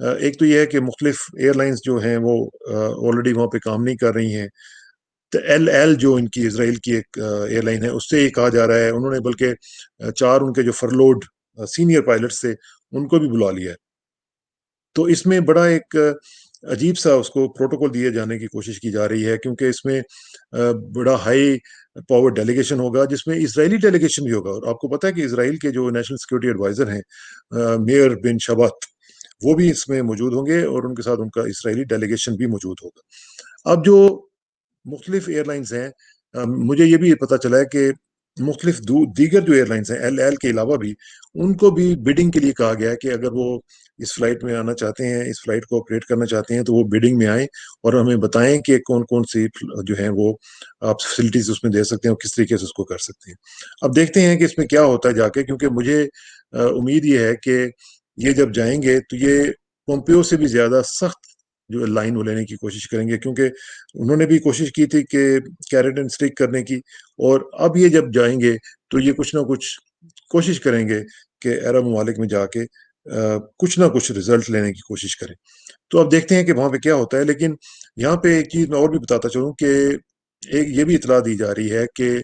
ایک تو یہ ہے کہ مختلف ایئر لائنس جو ہیں وہ آلریڈی وہاں پہ کام نہیں کر رہی ہیں. تو ایل ایل جو ان کی اسرائیل کی ایک ایئر لائن ہے، اس سے یہ کہا جا رہا ہے انہوں نے بلکہ چار ان کے جو فرلوڈ سینئر پائلٹس تھے ان کو بھی بلا لیا ہے. تو اس میں بڑا ایک عجیب سا اس کو پروٹوکول دیے جانے کی کوشش کی جا رہی ہے، کیونکہ اس میں بڑا ہائی پاور ڈیلیگیشن ہوگا جس میں اسرائیلی ڈیلیگیشن بھی ہوگا. اور آپ کو پتا ہے کہ اسرائیل کے جو نیشنل سیکورٹی ایڈوائزر ہیں میئر بن شبات، وہ بھی اس میں موجود ہوں گے اور ان کے ساتھ ان کا اسرائیلی ڈیلیگیشن بھی موجود ہوگا. اب جو مختلف ایئر لائنز ہیں، مجھے یہ بھی پتا چلا ہے کہ مختلف دیگر جو ایئر لائنز ہیں ایل ایل کے علاوہ بھی، ان کو بھی بیڈنگ کے لیے کہا گیا ہے کہ اگر وہ اس فلائٹ میں آنا چاہتے ہیں، اس فلائٹ کو آپریٹ کرنا چاہتے ہیں، تو وہ بیڈنگ میں آئیں اور ہمیں بتائیں کہ کون کون سی جو ہیں وہ آپ فیسلٹیز اس میں دے سکتے ہیں اور کس طریقے سے اس کو کر سکتے ہیں. اب دیکھتے ہیں کہ اس میں کیا ہوتا ہے جا کے، کیونکہ مجھے امید یہ ہے کہ یہ جب جائیں گے تو یہ پومپیو سے بھی زیادہ سخت جو لائن وہ لینے کی کوشش کریں گے، کیونکہ انہوں نے بھی کوشش کی تھی کہ کیریٹ اینڈ اسٹک کرنے کی، اور اب یہ جب جائیں گے تو یہ کچھ نہ کچھ کوشش کریں گے کہ عرب ممالک میں جا کے کچھ نہ کچھ رزلٹ لینے کی کوشش کریں. تو اب دیکھتے ہیں کہ وہاں پہ کیا ہوتا ہے. لیکن یہاں پہ ایک چیز میں اور بھی بتاتا چلوں کہ ایک یہ بھی اطلاع دی جا رہی ہے کہ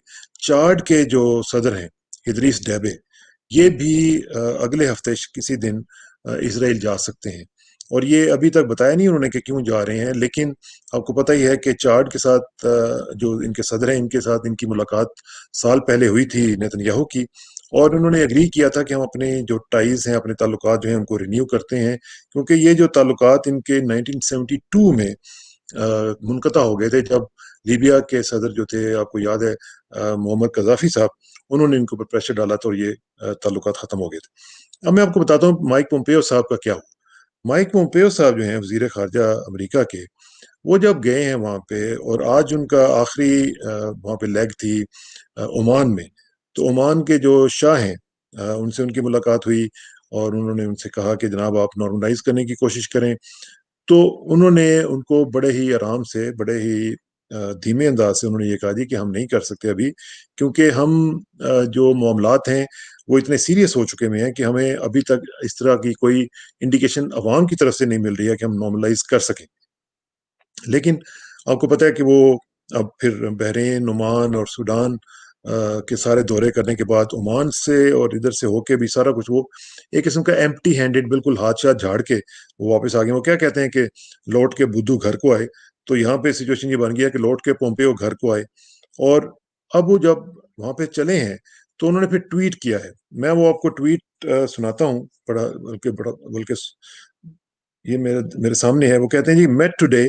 چاڈ کے جو صدر ہیں ادریس ڈیبے، یہ بھی اگلے ہفتے کسی دن اسرائیل جا سکتے ہیں. اور یہ ابھی تک بتایا نہیں انہوں نے کہ کیوں جا رہے ہیں، لیکن آپ کو پتہ ہی ہے کہ چاڈ کے ساتھ جو ان کے صدر ہیں ان کے ساتھ ان کی ملاقات سال پہلے ہوئی تھی نیتن یاہو کی، اور انہوں نے اگری کیا تھا کہ ہم اپنے جو ٹائز ہیں، اپنے تعلقات جو ہیں ان کو رینیو کرتے ہیں، کیونکہ یہ جو تعلقات ان کے 1972 میں منقطع ہو گئے تھے، جب لیبیا کے صدر جو تھے آپ کو یاد ہے محمد قذافی صاحب، انہوں نے ان کے اوپر پریشر ڈالا تھا اور یہ تعلقات ختم ہو گئے تھے. اب میں آپ کو بتاتا ہوں مائک پومپیو صاحب کا کیا ہوا. مائک پومپیو صاحب جو ہیں وزیر خارجہ امریکہ کے، وہ جب گئے ہیں وہاں پہ، اور آج ان کا آخری وہاں پہ لیگ تھی عمان میں، تو عمان کے جو شاہ ہیں ان سے ان کی ملاقات ہوئی اور انہوں نے ان سے کہا کہ جناب آپ نارملائز کرنے کی کوشش کریں. تو انہوں نے ان کو بڑے ہی آرام سے، بڑے ہی دھیمے انداز سے انہوں نے یہ کہا جی کہ ہم نہیں کر سکتے ابھی، کیونکہ ہم جو معاملات ہیں وہ اتنے سیریس ہو چکے ہوئے ہیں کہ ہمیں ابھی تک اس طرح کی کوئی انڈیکیشن عوام کی طرف سے نہیں مل رہی ہے کہ ہم نارملائز کر سکیں. لیکن آپ کو پتہ ہے کہ وہ اب پھر بحرین، عمان اور سوڈان کے سارے دورے کرنے کے بعد عمان سے اور ادھر سے ہو کے بھی سارا کچھ وہ ایک قسم کا ایمپٹی ہینڈڈ، بالکل ہاتھ شاتھ جھاڑ کے وہ واپس آ گئے. وہ کیا کہتے ہیں کہ لوٹ کے بدھو گھر کو آئے، تو یہاں پہ سچویشن یہ بن گیا کہ لوٹ کے پومپیو گھر کو آئے. اور اب وہ جب وہاں پہ چلے ہیں تو انہوں نے پھر ٹویٹ کیا ہے. میں وہ آپ کو ٹویٹ سناتا ہوں، بلکہ یہ میرے سامنے ہے. وہ کہتے ہیں جی met today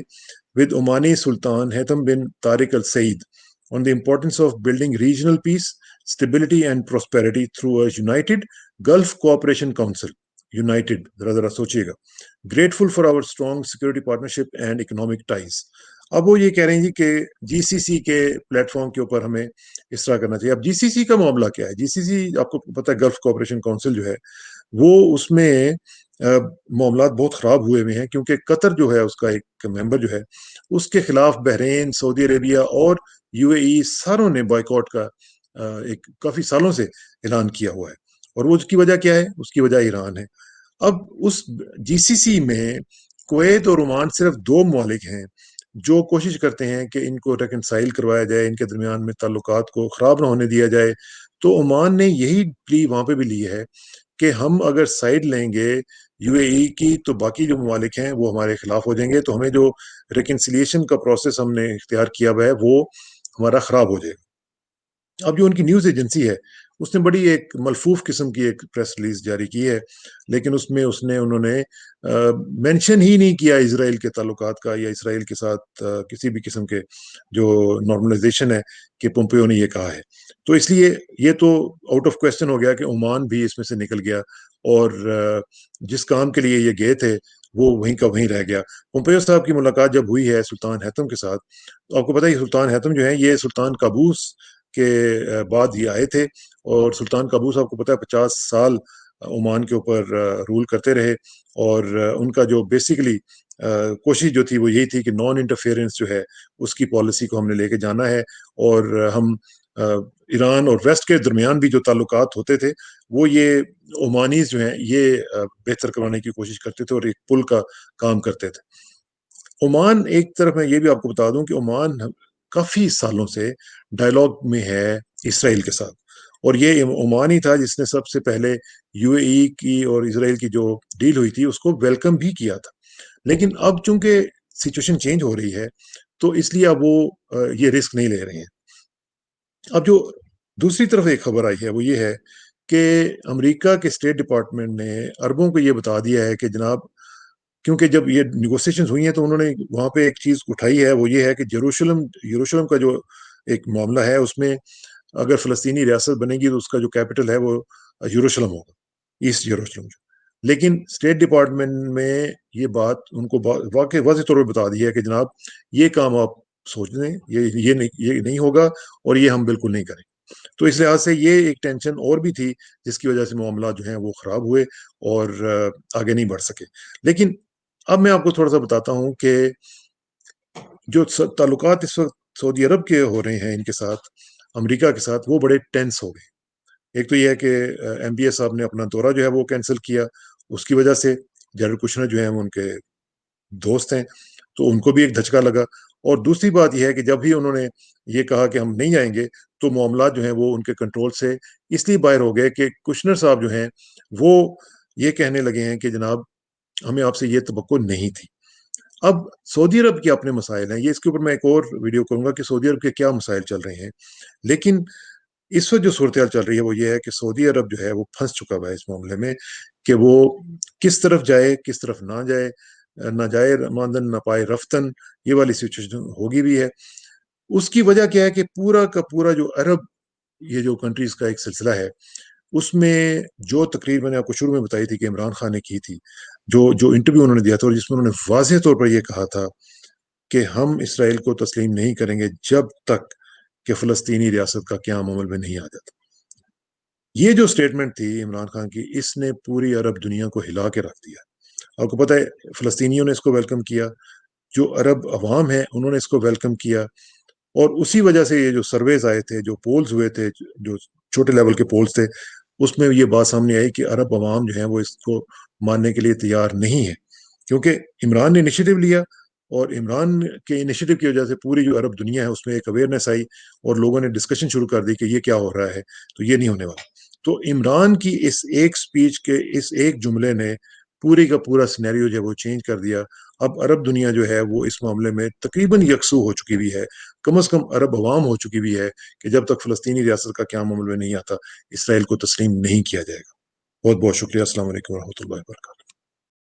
with Omani Sultan Haitham bin Tariq Al Said on the importance of building regional peace, stability and prosperity through a united Gulf Cooperation Council. United, ذرا سوچیے گا. Grateful for our strong security partnership and economic ties. اب وہ یہ کہہ رہے ہیں جی کہ جی سی سی کے پلیٹ فارم کے اوپر ہمیں اس طرح کرنا چاہیے. اب جی سی سی کا معاملہ کیا ہے؟ جی سی سی آپ کو پتہ ہے گلف کوآپریشن کونسل جو ہے وہ اس میں معاملات بہت خراب ہوئے ہوئے ہیں، کیونکہ قطر جو ہے اس کا ایک ممبر جو ہے، اس کے خلاف بحرین، سعودی عربیہ اور یو اے ای ساروں نے بائیکاٹ کا ایک کافی سالوں سے اعلان کیا ہوا ہے. اور وہ اس کی وجہ کیا ہے؟ اس کی وجہ ایران ہے. اب اس جی سی سی میں کویت اور عمان صرف دو ممالک ہیں جو کوشش کرتے ہیں کہ ان کو ریکنسائل کروایا جائے، ان کے درمیان میں تعلقات کو خراب نہ ہونے دیا جائے. تو عمان نے یہی پلی وہاں پہ بھی لی ہے کہ ہم اگر سائڈ لیں گے یو اے ای کی تو باقی جو ممالک ہیں وہ ہمارے خلاف ہو جائیں گے، تو ہمیں جو ریکنسیلیشن کا پروسیس ہم نے اختیار کیا ہوا ہے وہ ہمارا خراب ہو جائے گا. اب جو ان کی نیوز ایجنسی ہے اس نے بڑی ایک ملفوف قسم کی ایک پریس ریلیز جاری کی ہے، لیکن اس میں انہوں نے مینشن ہی نہیں کیا اسرائیل کے تعلقات کا یا اسرائیل کے ساتھ کسی بھی قسم کے جو نارملائزیشن ہے کہ پومپیو نے یہ کہا ہے. تو اس لیے یہ تو آؤٹ آف کویسچن ہو گیا کہ عمان بھی اس میں سے نکل گیا، اور جس کام کے لیے یہ گئے تھے وہ وہیں کا وہیں رہ گیا. پومپیو صاحب کی ملاقات جب ہوئی ہے سلطان حیثم کے ساتھ، تو آپ کو پتہ ہے سلطان حیثم جو ہیں یہ سلطان قابوس کے بعد یہ آئے تھے، اور سلطان قابوس آپ کو پتہ ہے 50 سال عمان کے اوپر رول کرتے رہے. اور ان کا جو بیسیکلی کوشش جو تھی وہ یہی تھی کہ نان انٹرفیئرنس جو ہے اس کی پالیسی کو ہم نے لے کے جانا ہے، اور ہم ایران اور ویسٹ کے درمیان بھی جو تعلقات ہوتے تھے وہ یہ عمانیز جو ہیں یہ بہتر کروانے کی کوشش کرتے تھے اور ایک پل کا کام کرتے تھے۔ عمان ایک طرف میں یہ بھی آپ کو بتا دوں کہ عمان کافی سالوں سے ڈائلاگ میں ہے اسرائیل کے ساتھ، اور یہ عمان ہی تھا جس نے سب سے پہلے یو اے ای کی اور اسرائیل کی جو ڈیل ہوئی تھی اس کو ویلکم بھی کیا تھا۔ لیکن اب چونکہ سچویشن چینج ہو رہی ہے تو اس لیے اب وہ یہ رسک نہیں لے رہے ہیں۔ اب جو دوسری طرف ایک خبر آئی ہے وہ یہ ہے کہ امریکہ کے اسٹیٹ ڈپارٹمنٹ نے عربوں کو یہ بتا دیا ہے کہ جناب، کیونکہ جب یہ نیگوسیشنز ہوئی ہیں تو انہوں نے وہاں پہ ایک چیز اٹھائی ہے، وہ یہ ہے کہ یروشلم کا جو ایک معاملہ ہے اس میں اگر فلسطینی ریاست بنے گی تو اس کا جو کیپٹل ہے وہ یروشلم ہوگا، ایسٹ یروشلم۔ لیکن اسٹیٹ ڈپارٹمنٹ میں یہ بات ان کو واقع واضح طور پہ بتا دی ہے کہ جناب یہ کام آپ سوچ لیں، یہ نہیں ہوگا اور یہ ہم بالکل نہیں کریں۔ تو اس لحاظ سے یہ ایک ٹینشن اور بھی تھی جس کی وجہ سے معاملات جو ہیں وہ خراب ہوئے اور آگے نہیں بڑھ سکے۔ لیکن اب میں آپ کو تھوڑا سا بتاتا ہوں کہ جو تعلقات اس وقت سعودی عرب کے ہو رہے ہیں ان کے ساتھ، امریکہ کے ساتھ، وہ بڑے ٹینس ہو گئے۔ ایک تو یہ ہے کہ ایم بی ایس صاحب نے اپنا دورہ جو ہے وہ کینسل کیا، اس کی وجہ سے جنرل کشنر جو ہیں وہ ان کے دوست ہیں تو ان کو بھی ایک دھچکا لگا، اور دوسری بات یہ ہے کہ جب بھی انہوں نے یہ کہا کہ ہم نہیں آئیں گے تو معاملات جو ہیں وہ ان کے کنٹرول سے اس لیے باہر ہو گئے کہ کشنر صاحب جو ہیں وہ یہ کہنے لگے ہیں کہ جناب ہمیں آپ سے یہ توقع نہیں تھی۔ اب سعودی عرب کے اپنے مسائل ہیں، یہ اس کے اوپر میں ایک اور ویڈیو کروں گا کہ سعودی عرب کے کیا مسائل چل رہے ہیں، لیکن اس وقت جو صورتحال چل رہی ہے وہ یہ ہے کہ سعودی عرب جو ہے وہ پھنس چکا ہوا ہے اس معاملے میں کہ وہ کس طرف جائے کس طرف نہ جائے، نہ جائے ماندن نہ پائے رفتن، یہ والی سچویشن ہوگی بھی ہے۔ اس کی وجہ کیا ہے کہ پورا کا پورا جو عرب یہ جو کنٹریز کا ایک سلسلہ ہے اس میں جو تقریر میں نے آپ کو شروع میں بتائی تھی کہ عمران خان نے کی تھی، جو انٹرویو انہوں نے دیا تھا اور جس میں انہوں نے واضح طور پر یہ کہا تھا کہ ہم اسرائیل کو تسلیم نہیں کریں گے جب تک کہ فلسطینی ریاست کا قیام عمل میں نہیں آ جاتا۔ یہ جو سٹیٹمنٹ تھی عمران خان کی، اس نے پوری عرب دنیا کو ہلا کے رکھ دیا۔ آپ کو پتہ ہے فلسطینیوں نے اس کو ویلکم کیا، جو عرب عوام ہے انہوں نے اس کو ویلکم کیا، اور اسی وجہ سے یہ جو سرویز آئے تھے، جو پولز ہوئے تھے، جو چھوٹے لیول کے پولز تھے، اس میں یہ بات سامنے آئی کہ عرب عوام جو ہیں وہ اس کو ماننے کے لیے تیار نہیں ہے، کیونکہ عمران نے انیشیٹو لیا، اور عمران کے انیشیٹو کی وجہ سے پوری جو عرب دنیا ہے اس میں ایک اویئرنیس آئی اور لوگوں نے ڈسکشن شروع کر دی کہ یہ کیا ہو رہا ہے، تو یہ نہیں ہونے والا۔ تو عمران کی اس ایک سپیچ کے اس ایک جملے نے پوری کا پورا سینیریو جو ہے وہ چینج کر دیا۔ اب عرب دنیا جو ہے وہ اس معاملے میں تقریباً یکسو ہو چکی بھی ہے، کم از کم عرب عوام ہو چکی بھی ہے کہ جب تک فلسطینی ریاست کا قیام عمل میں نہیں آتا اسرائیل کو تسلیم نہیں کیا جائے گا۔ بہت بہت شکریہ۔ السلام علیکم ورحمۃ اللہ وبرکاتہ۔